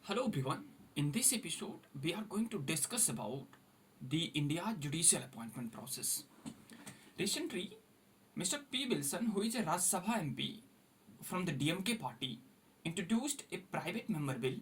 Hello everyone. In this episode, we are going to discuss about the India judicial appointment process. Recently, Mr. P. Wilson, who is a Rajya Sabha MP from the DMK party, introduced a private member bill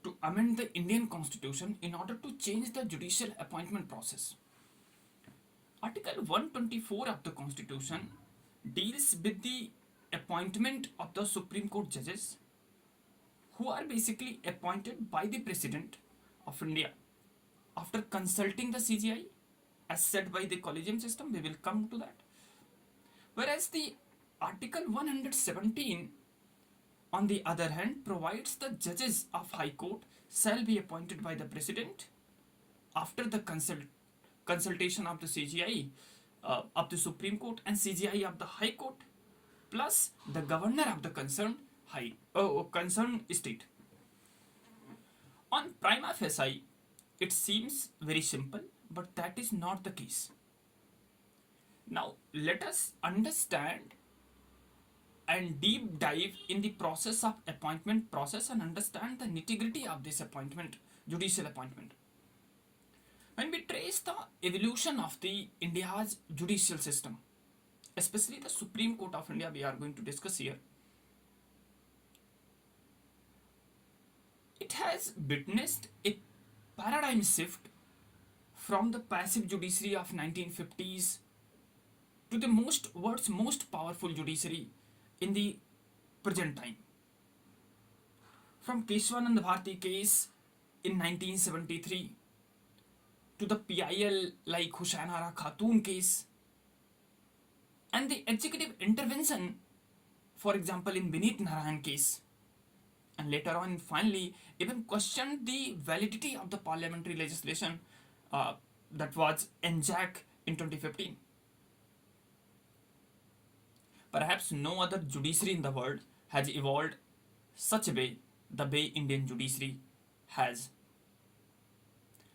to amend the Indian constitution in order to change the judicial appointment process. Article 124 of the constitution deals with the appointment of the Supreme Court judges who are basically appointed by the President of India after consulting the CGI as said by the Collegium system. We will come to that. Whereas the Article 117 on the other hand provides the judges of High Court shall be appointed by the President after the consultation of the CGI of the Supreme Court and CGI of the High Court plus the governor of the concerned state. On prima facie, it seems very simple, but that is not the case. Now, let us understand and deep dive in the process of appointment process and understand the nitty-gritty of this appointment, judicial appointment. When we trace the evolution of the India's judicial system, especially the Supreme Court of India, we are going to discuss here. It has witnessed a paradigm shift from the passive judiciary of 1950s to the world's most powerful judiciary in the present time. From Keshwanand Bharti case in 1973 to the PIL like Hussain Khatun case and the executive intervention, for example, in Vineet Narayan case, and later on finally even questioned the validity of the parliamentary legislation that was NJAC in 2015. Perhaps no other judiciary in the world has evolved such a way the way Indian judiciary has.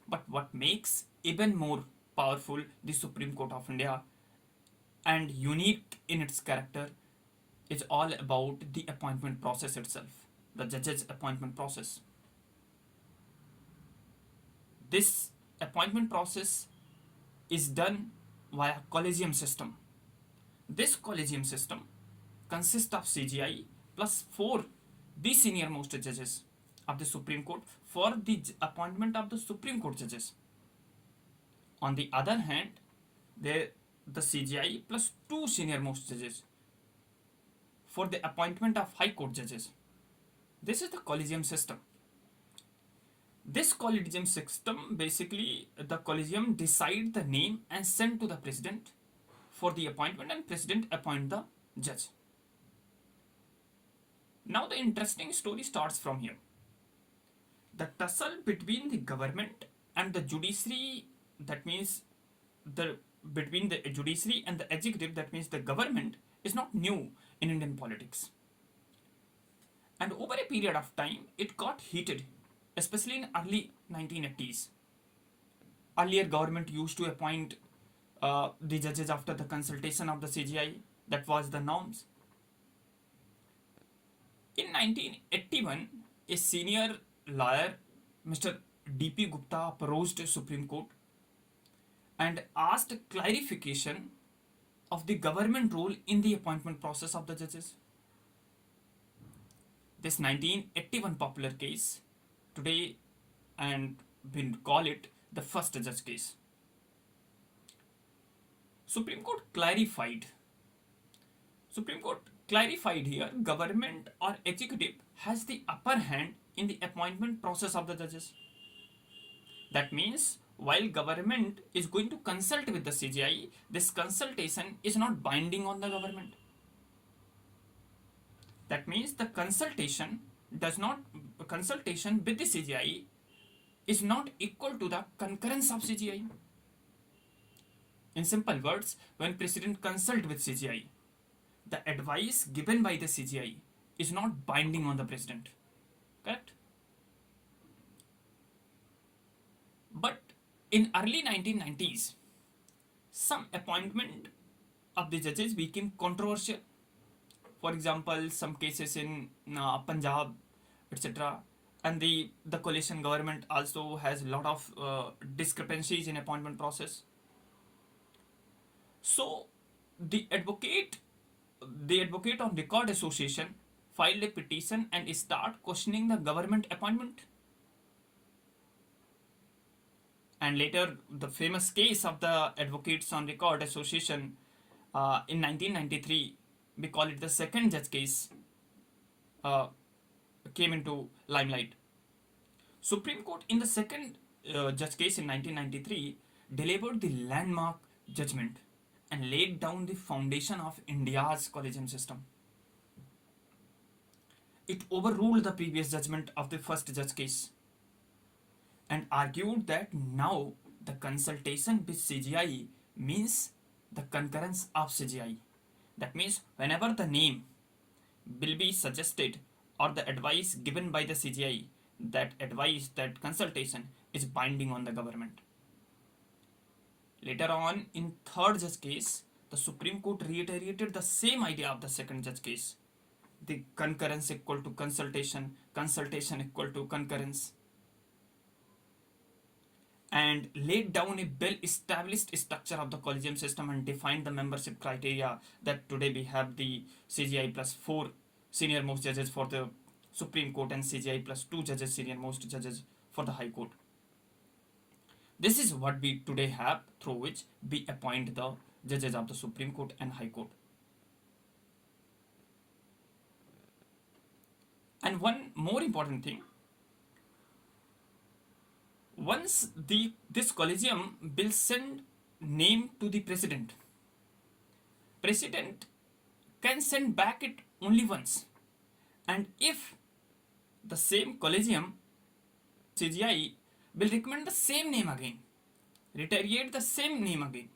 But what makes even more powerful the Supreme Court of India and unique in its character is all about the appointment process itself, the judges' appointment process. This appointment process is done via Collegium system. This Collegium system consists of CGI plus 4 the senior most judges of the Supreme Court for the appointment of the Supreme Court judges. On the other hand, the CGI plus 2 senior most judges for the appointment of High Court judges. This is the Collegium system. This Collegium system, basically the Collegium decide the name and send to the President for the appointment and President appoint the judge. Now the interesting story starts from here. The tussle between the government and the judiciary, that means between the judiciary and the executive, that means the government, is not new in Indian politics. And over a period of time, it got heated, especially in early 1980s. Earlier, government used to appoint the judges after the consultation of the CGI. That was the norms. In 1981, a senior lawyer, Mr. D.P. Gupta, approached the Supreme Court and asked clarification of the government role in the appointment process of the judges. This 1981 popular case today and we call it the first judge case. Supreme Court clarified here government or executive has the upper hand in the appointment process of the judges. That means while government is going to consult with the CGI, this consultation is not binding on the government. That means the consultation with the CGI is not equal to the concurrence of CGI. In simple words, when President consult with CGI, the advice given by the CGI is not binding on the President. Correct? But in early 1990s, some appointment of the judges became controversial. For example, some cases in Punjab, etc. and the coalition government also has a lot of discrepancies in appointment process. So the advocate the advocate on record association filed a petition and start questioning the government appointment. And later the famous case of the advocates on record association in 1993, we call it the second judge case, uh, came into limelight. Supreme Court in the second judge case in 1993 delivered the landmark judgment and laid down the foundation of India's collegium system. It overruled the previous judgment of the first judge case and argued that now the consultation with CGI means the concurrence of CGI. That means whenever the name will be suggested or the advice given by the CGI, that advice, that consultation is binding on the government. Later on, in third judge case, the Supreme Court reiterated the same idea of the second judge case. The concurrence equal to consultation, consultation equal to concurrence, and laid down a well-established structure of the collegium system and defined the membership criteria that today we have the CGI plus 4 senior most judges for the Supreme Court and CGI plus 2 judges, senior most judges for the High Court. This is what we today have, through which we appoint the judges of the Supreme Court and High Court. And one more important thing, once this collegium will send name to the president, president can send back it only once. And if the same collegium, CGI, will recommend the same name again, reiterate the same name again,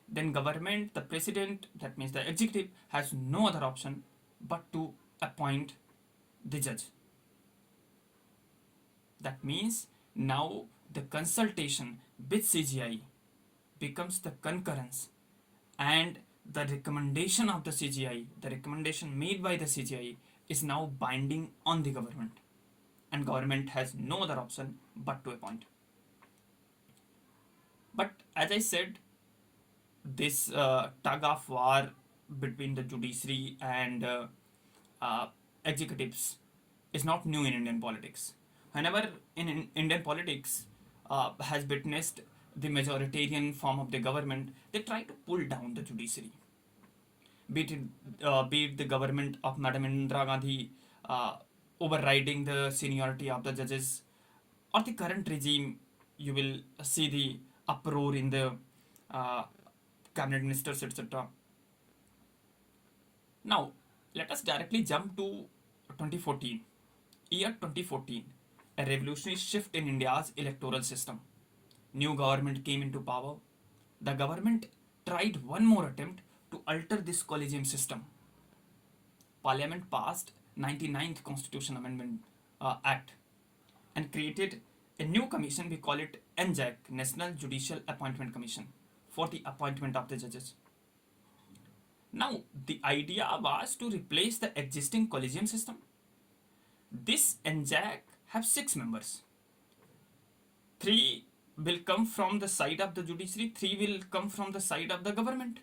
then government, the president, that means the executive, has no other option but to appoint the judge. That means now the consultation with CGI becomes the concurrence, and the recommendation of the CGI, the recommendation made by the CGI, is now binding on the government, and government has no other option but to appoint. But as I said, this tug of war between the judiciary and executives is not new in Indian politics. Whenever in Indian politics has witnessed the majoritarian form of the government, they try to pull down the judiciary. Be it the government of Madam Indira Gandhi overriding the seniority of the judges, or the current regime, you will see the uproar in the cabinet ministers, etc. Now, let us directly jump to 2014. Year 2014, a revolutionary shift in India's electoral system. New government came into power. The government tried one more attempt to alter this collegium system. Parliament passed 99th Constitution Amendment Act and created a new commission, we call it NJAC, National Judicial Appointment Commission, for the appointment of the judges. Now, the idea was to replace the existing collegium system. This NJAC have 6 members. 3 will come from the side of the judiciary, 3 will come from the side of the government.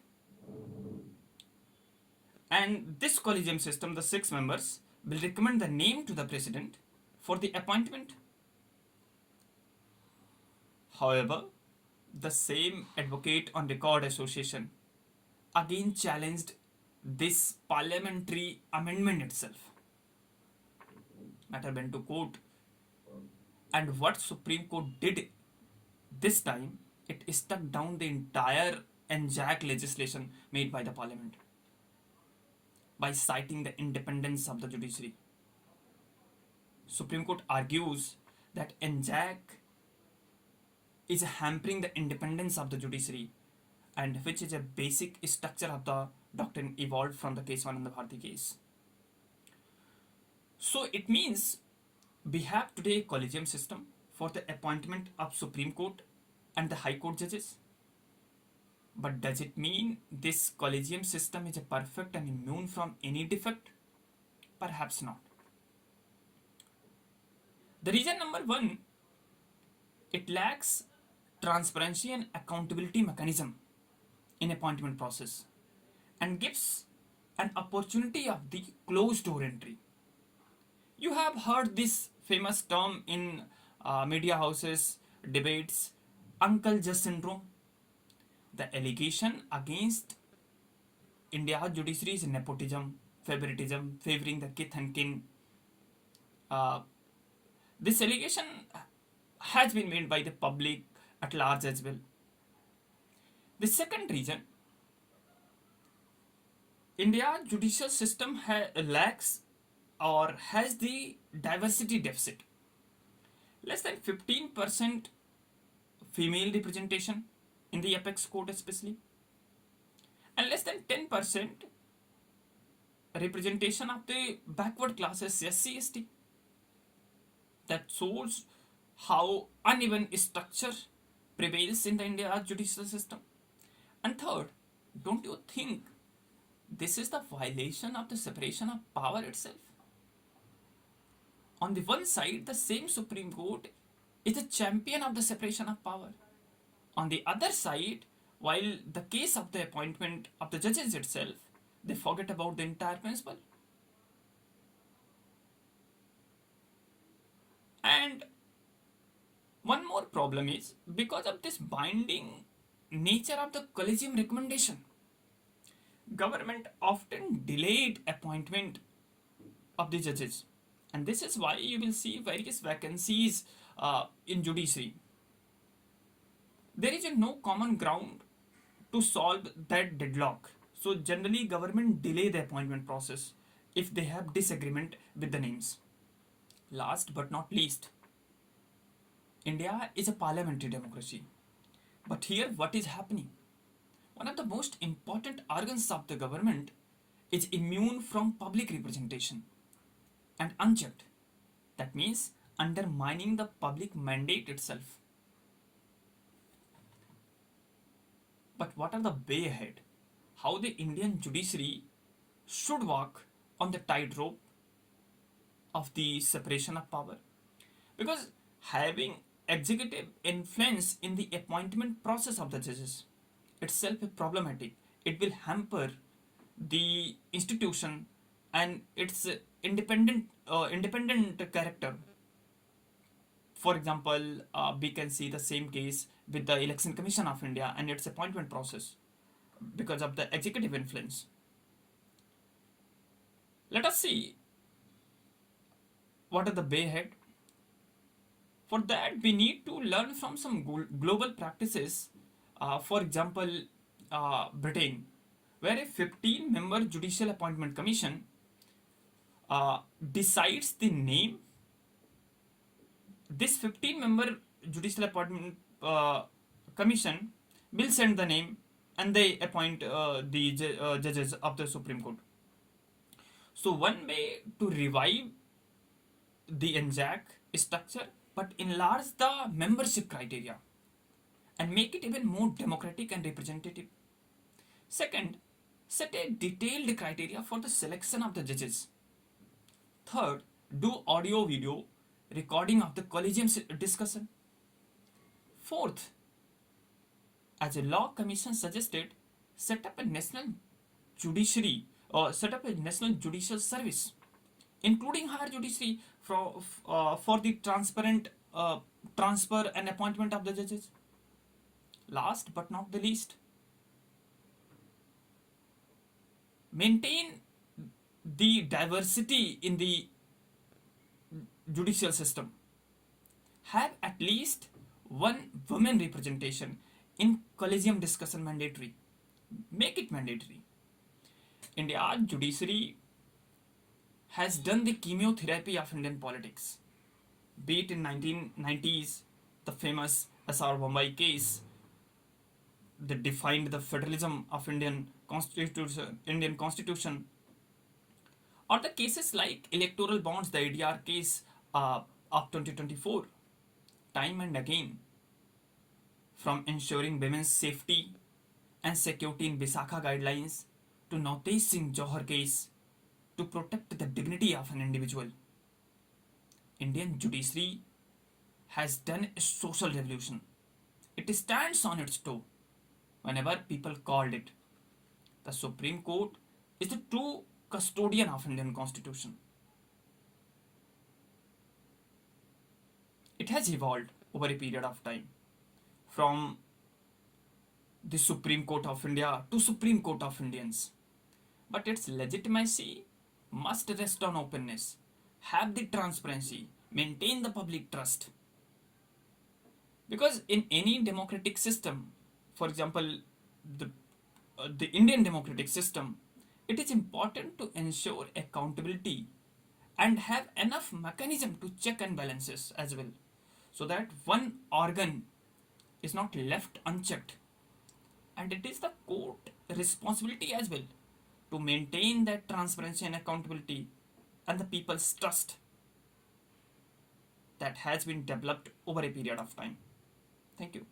And this collegium system, the 6 members, will recommend the name to the president for the appointment. However, the same advocate on record association again challenged this parliamentary amendment itself. Matter went to court, and what Supreme Court did this time, it struck down the entire NJAC legislation made by the parliament by citing the independence of the judiciary. Supreme Court argues that NJAC is hampering the independence of the judiciary, and which is a basic structure of the doctrine evolved from the Kesavananda Bharati case. So it means we have today a collegium system for the appointment of Supreme Court and the High Court judges. But does it mean this collegium system is a perfect and immune from any defect? Perhaps not. The reason number one, it lacks transparency and accountability mechanism in appointment process and gives an opportunity of the closed door entry. You have heard this famous term in media houses, debates, Uncle Just syndrome. The allegation against India judiciary is nepotism, favoritism, favoring the kith and kin. Uh, this allegation has been made by the public at large as well. The second reason, India judicial system lacks or has the diversity deficit. Less than 15% female representation in the apex court especially, and less than 10% representation of the backward classes SC ST. That shows how uneven structure prevails in the India judicial system. And third, don't you think this is the violation of the separation of power itself? On the one side, the same Supreme Court is a champion of the separation of power. On the other side, while the case of the appointment of the judges itself, they forget about the entire principle. And one more problem is because of this binding nature of the Collegium recommendation, government often delayed appointment of the judges, and this is why you will see various vacancies in judiciary. There is no common ground to solve that deadlock, so generally government delay the appointment process if they have disagreement with the names. Last but not least, India is a parliamentary democracy, but here what is happening? One of the most important organs of the government is immune from public representation and unchecked. That means undermining the public mandate itself. But what are the way ahead? How the Indian judiciary should walk on the tightrope of the separation of power? Because having executive influence in the appointment process of the judges itself is problematic. It will hamper the institution and its independent character. For example, we can see the same case with the Election Commission of India and its appointment process because of the executive influence. Let us see what are the way ahead. For that, we need to learn from some global practices. For example, Britain, where a 15-member judicial appointment commission decides the name. This 15-member judicial appointment commission will send the name and they appoint the judges of the Supreme Court. So one way to revive the NJAC structure but enlarge the membership criteria and make it even more democratic and representative. Second, set a detailed criteria for the selection of the judges. Third, do audio video recording of the Collegium discussion. Fourth, as a law commission suggested, set up a national judiciary or set up a national judicial service, including higher judiciary for the transparent transfer and appointment of the judges. Last but not the least, maintain the diversity in the judicial system. Have at least one women representation in Collegium discussion mandatory. Make it mandatory. India judiciary has done the chemotherapy of Indian politics. Be it in 1990s, the famous SR Bombay case that defined the federalism of Indian constitution, or the cases like electoral bonds, the ADR case of 2024. Time and again, from ensuring women's safety and security in Visakha guidelines to Navtej Singh Johar case to protect the dignity of an individual. Indian judiciary has done a social revolution. It stands on its toe whenever people called it. The Supreme Court is the true custodian of Indian Constitution. It has evolved over a period of time from the Supreme Court of India to Supreme Court of Indians. But its legitimacy must rest on openness, have the transparency, maintain the public trust. Because in any democratic system, for example, the, the Indian democratic system, it is important to ensure accountability and have enough mechanism to check and balances as well, so that one organ is not left unchecked. And it is the court responsibility as well to maintain that transparency and accountability and the people's trust that has been developed over a period of time. Thank you.